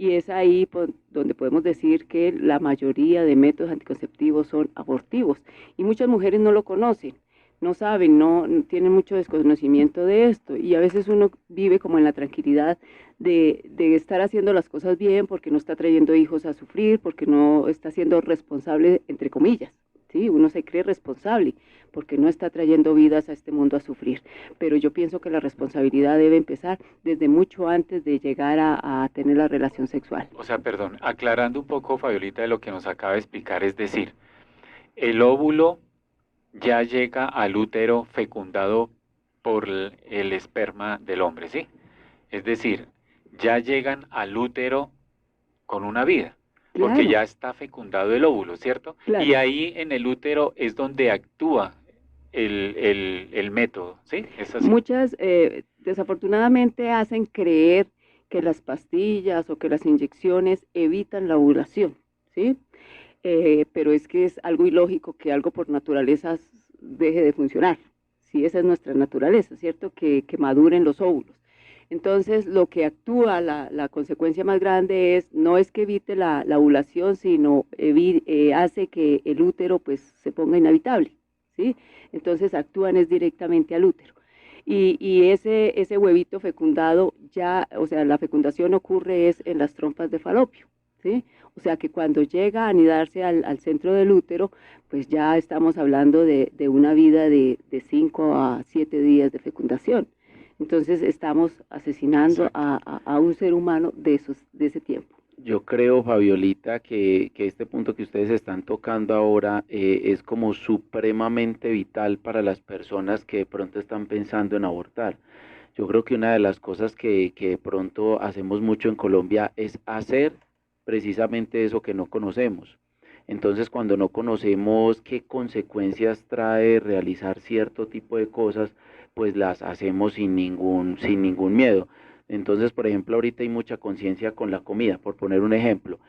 y es ahí donde podemos decir que la mayoría de métodos anticonceptivos son abortivos, y muchas mujeres no lo conocen, no saben, no tienen mucho desconocimiento de esto, y a veces uno vive como en la tranquilidad de estar haciendo las cosas bien porque no está trayendo hijos a sufrir, porque no está siendo responsable, entre comillas, ¿sí? Uno se cree responsable porque no está trayendo vidas a este mundo a sufrir, pero yo pienso que la responsabilidad debe empezar desde mucho antes de llegar a tener la relación sexual. O sea, perdón, aclarando un poco, Fabiolita, de lo que nos acaba de explicar, es decir, el óvulo ya llega al útero fecundado por el esperma del hombre, ¿sí? Es decir, ya llegan al útero con una vida, porque Claro, ya está fecundado el óvulo, ¿cierto? Y claro. ahí en el útero es donde actúa el método, ¿sí? ¿Es así? Muchas desafortunadamente hacen creer que las pastillas o que las inyecciones evitan la ovulación, ¿sí? Pero es que es algo ilógico que algo por naturaleza deje de funcionar. Sí, esa es nuestra naturaleza, ¿cierto? Que maduren los óvulos. Entonces, lo que actúa, la consecuencia más grande es, no es que evite la ovulación, sino hace que el útero pues se ponga inhabitable, ¿sí? Entonces actúan es directamente al útero. Y ese huevito fecundado ya, o sea, la fecundación ocurre es en las trompas de falopio, ¿sí? O sea que cuando llega a anidarse al centro del útero, pues ya estamos hablando de una vida de 5 a 7 días de fecundación. Entonces estamos asesinando Exacto. a un ser humano de ese tiempo. Yo creo, Fabiolita, que este punto que ustedes están tocando ahora es como supremamente vital para las personas que de pronto están pensando en abortar. Yo creo que una de las cosas que de pronto hacemos mucho en Colombia es hacer precisamente eso que no conocemos. Entonces, cuando no conocemos qué consecuencias trae realizar cierto tipo de cosas, pues las hacemos sin ningún miedo. Entonces, por ejemplo, ahorita hay mucha conciencia con la comida, por poner un ejemplo,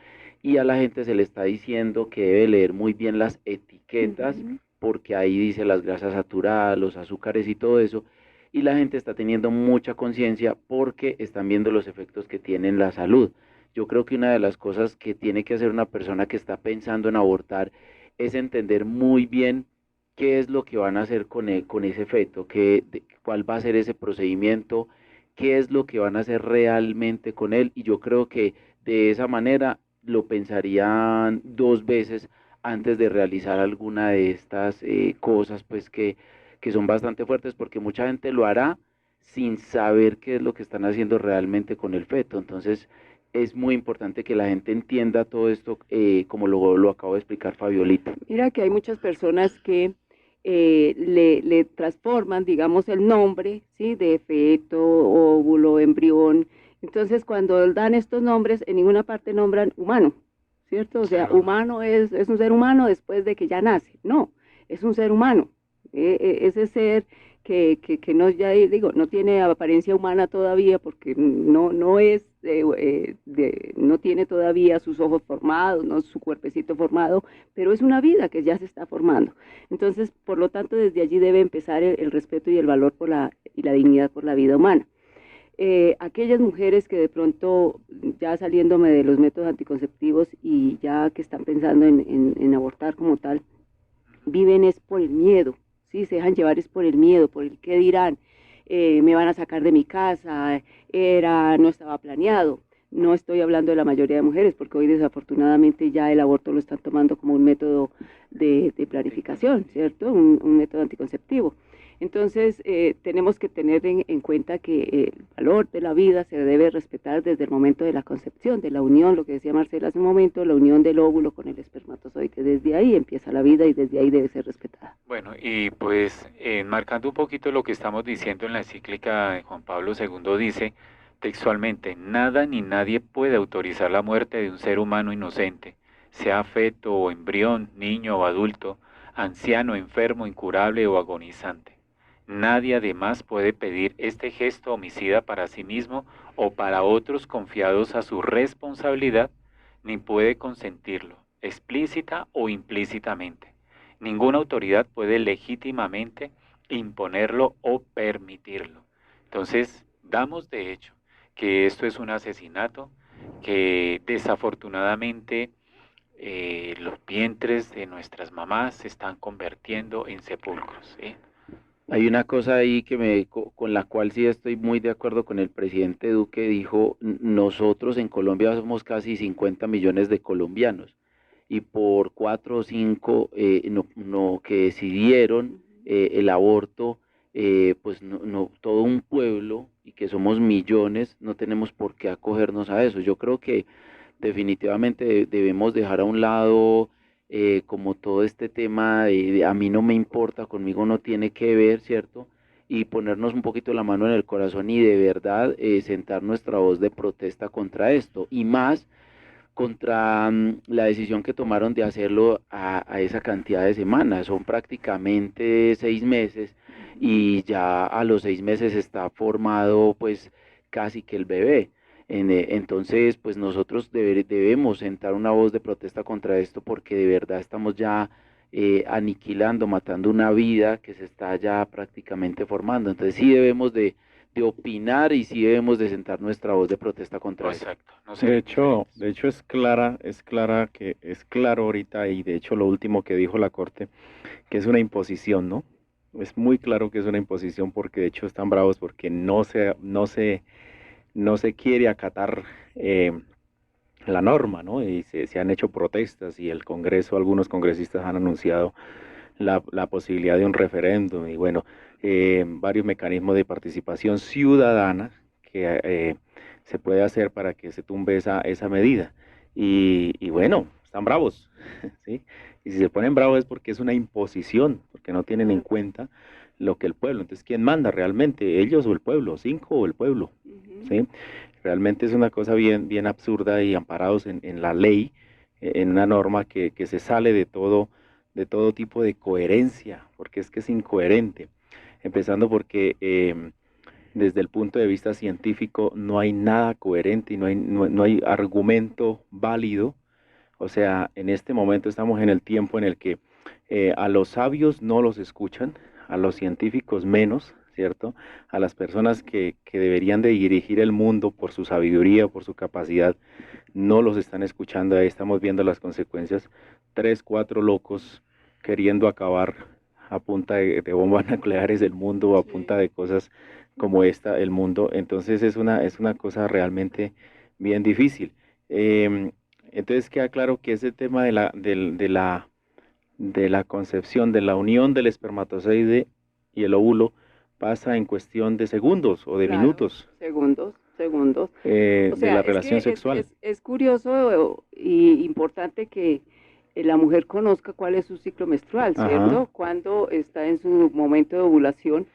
y a la gente se le está diciendo que debe leer muy bien las Uh etiquetas, -huh. porque ahí dice las grasas saturadas, los azúcares y todo eso, y la gente está teniendo mucha conciencia porque están viendo los efectos que tiene en la salud. Yo creo que una de las cosas que tiene que hacer una persona que está pensando en abortar es entender muy bien qué es lo que van a hacer con ese feto, cuál va a ser ese procedimiento, qué es lo que van a hacer realmente con él, y yo creo que de esa manera lo pensarían dos veces antes de realizar alguna de estas cosas, pues que son bastante fuertes, porque mucha gente lo hará sin saber qué es lo que están haciendo realmente con el feto. Entonces es muy importante que la gente entienda todo esto, como lo acabo de explicar Fabiolita. Mira que hay muchas personas que le transforman, digamos, el nombre, ¿sí? De feto, óvulo, embrión. Entonces, cuando dan estos nombres, en ninguna parte nombran humano, ¿cierto? O sea, Claro. humano es un ser humano después de que ya nace. No, es un ser humano. Ese ser que no, ya digo, no tiene apariencia humana todavía porque no es, no tiene todavía sus ojos formados, no su cuerpecito formado, pero es una vida que ya se está formando. Entonces, por lo tanto, desde allí debe empezar el respeto y el valor y la dignidad por la vida humana. Aquellas mujeres que de pronto, ya saliéndome de los métodos anticonceptivos y ya que están pensando en abortar como tal, viven es por el miedo, ¿sí? Se dejan llevar es por el miedo, por el qué dirán, me van a sacar de mi casa, no estaba planeado. No estoy hablando de la mayoría de mujeres, porque hoy desafortunadamente ya el aborto lo están tomando como un método de planificación, ¿cierto? Un método anticonceptivo. Entonces, tenemos que tener en cuenta que el valor de la vida se debe respetar desde el momento de la concepción, de la unión, lo que decía Marcela hace un momento, la unión del óvulo con el espermatozoide. Desde ahí empieza la vida y desde ahí debe ser respetada. Bueno, y pues marcando un poquito lo que estamos diciendo en la encíclica de Juan Pablo II, dice textualmente, nada ni nadie puede autorizar la muerte de un ser humano inocente, sea feto o embrión, niño o adulto, anciano, enfermo, incurable o agonizante. Nadie además puede pedir este gesto homicida para sí mismo o para otros confiados a su responsabilidad, ni puede consentirlo, explícita o implícitamente. Ninguna autoridad puede legítimamente imponerlo o permitirlo. Entonces, damos de hecho que esto es un asesinato, que desafortunadamente los vientres de nuestras mamás se están convirtiendo en sepulcros, ¿sí? Hay una cosa ahí con la cual sí estoy muy de acuerdo con el presidente Duque, dijo, nosotros en Colombia somos casi 50 millones de colombianos y por 4 o 5 que decidieron el aborto, pues todo un pueblo y que somos millones, no tenemos por qué acogernos a eso. Yo creo que definitivamente debemos dejar a un lado como todo este tema de a mí no me importa, conmigo no tiene que ver, ¿cierto? Y ponernos un poquito la mano en el corazón y de verdad sentar nuestra voz de protesta contra esto y más contra la decisión que tomaron de hacerlo a esa cantidad de semanas. Son prácticamente 6 meses y ya a los 6 meses está formado pues casi que el bebé. Entonces, pues nosotros debemos sentar una voz de protesta contra esto porque de verdad estamos ya aniquilando, matando una vida que se está ya prácticamente formando. Entonces sí debemos de opinar y sí debemos de sentar nuestra voz de protesta contra esto. Exacto. No De ser hecho, indiferentes. es claro ahorita, y de hecho lo último que dijo la Corte, que es una imposición, ¿no? Es muy claro que es una imposición porque de hecho están bravos porque no se quiere acatar la norma, ¿no? Y se han hecho protestas y el Congreso, algunos congresistas han anunciado la posibilidad de un referéndum y bueno, varios mecanismos de participación ciudadana que se puede hacer para que se tumbe esa medida. Y bueno, están bravos, ¿sí? Y si se ponen bravos es porque es una imposición, porque no tienen en cuenta lo que el pueblo. Entonces, ¿quién manda realmente? ¿Ellos o el pueblo? ¿Cinco o el pueblo? ¿Sí? Realmente es una cosa bien absurda y amparados en la ley, en una norma que se sale de todo tipo de coherencia, porque es que es incoherente. Empezando porque desde el punto de vista científico no hay nada coherente y no hay argumento válido. O sea, en este momento estamos en el tiempo en el que a los sabios no los escuchan, a los científicos menos, ¿cierto? A las personas que deberían de dirigir el mundo por su sabiduría, por su capacidad, no los están escuchando. Ahí estamos viendo las consecuencias. 3, 4 locos queriendo acabar a punta de bombas nucleares el mundo o a punta de cosas como esta, el mundo. Entonces es una cosa realmente bien difícil. Entonces queda claro que ese tema de la concepción, de la unión del espermatozoide y el óvulo pasa en cuestión de segundos o de Claro, minutos segundos. O de sea, la es relación que sexual. es curioso y importante que la mujer conozca cuál es su ciclo menstrual, Ajá. ¿cierto? Cuando está en su momento de ovulación.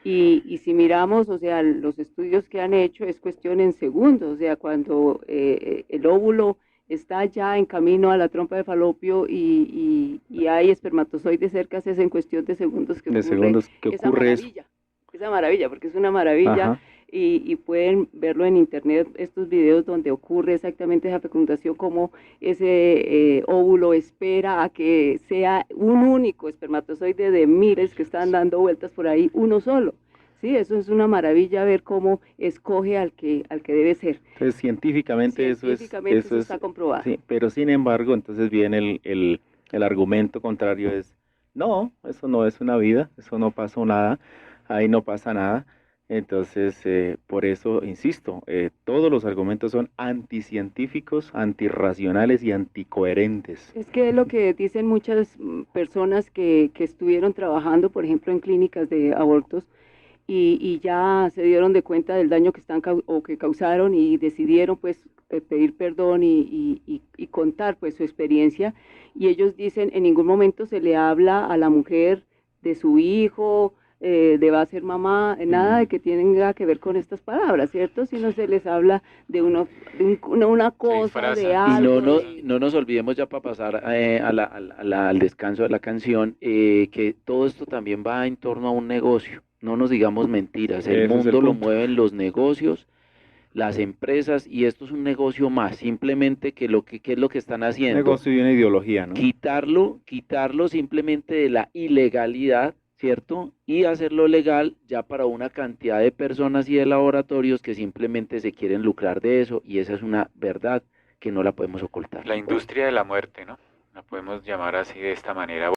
Y si miramos, o sea, los estudios que han hecho es cuestión en segundos, o sea, cuando el óvulo está ya en camino a la trompa de falopio y hay espermatozoides cerca, es en cuestión de segundos que De ocurre segundos que ocurre eso. esa maravilla, porque es una maravilla. Ajá. Y pueden verlo en internet, estos videos donde ocurre exactamente esa fecundación, como ese óvulo espera a que sea un único espermatozoide de miles que están dando vueltas por ahí, uno solo. Sí, eso es una maravilla ver cómo escoge al que debe ser. Entonces científicamente eso está comprobado. Sí, pero sin embargo, entonces viene el argumento contrario es, no, eso no es una vida, eso no pasó nada, ahí no pasa nada. Entonces, por eso, insisto, todos los argumentos son anticientíficos, antirracionales y anticoherentes. Es que es lo que dicen muchas personas que estuvieron trabajando, por ejemplo, en clínicas de abortos y ya se dieron de cuenta del daño que que causaron y decidieron pues pedir perdón y contar pues su experiencia. Y ellos dicen, en ningún momento se le habla a la mujer de su hijo, de va a ser mamá, nada de que tenga que ver con estas palabras, ¿cierto? Sino se les habla de una cosa, de Y algo. no nos olvidemos ya para pasar al descanso de la canción, que todo esto también va en torno a un negocio. No nos digamos mentiras, el Ese es el mundo lo punto. mueven los negocios, las empresas, y esto es un negocio más, simplemente ¿qué es lo que están haciendo? Negocio y una ideología, ¿no? Quitarlo simplemente de la ilegalidad, ¿cierto? Y hacerlo legal ya para una cantidad de personas y de laboratorios que simplemente se quieren lucrar de eso, y esa es una verdad que no la podemos ocultar. La industria de la muerte, ¿no? La podemos llamar así de esta manera.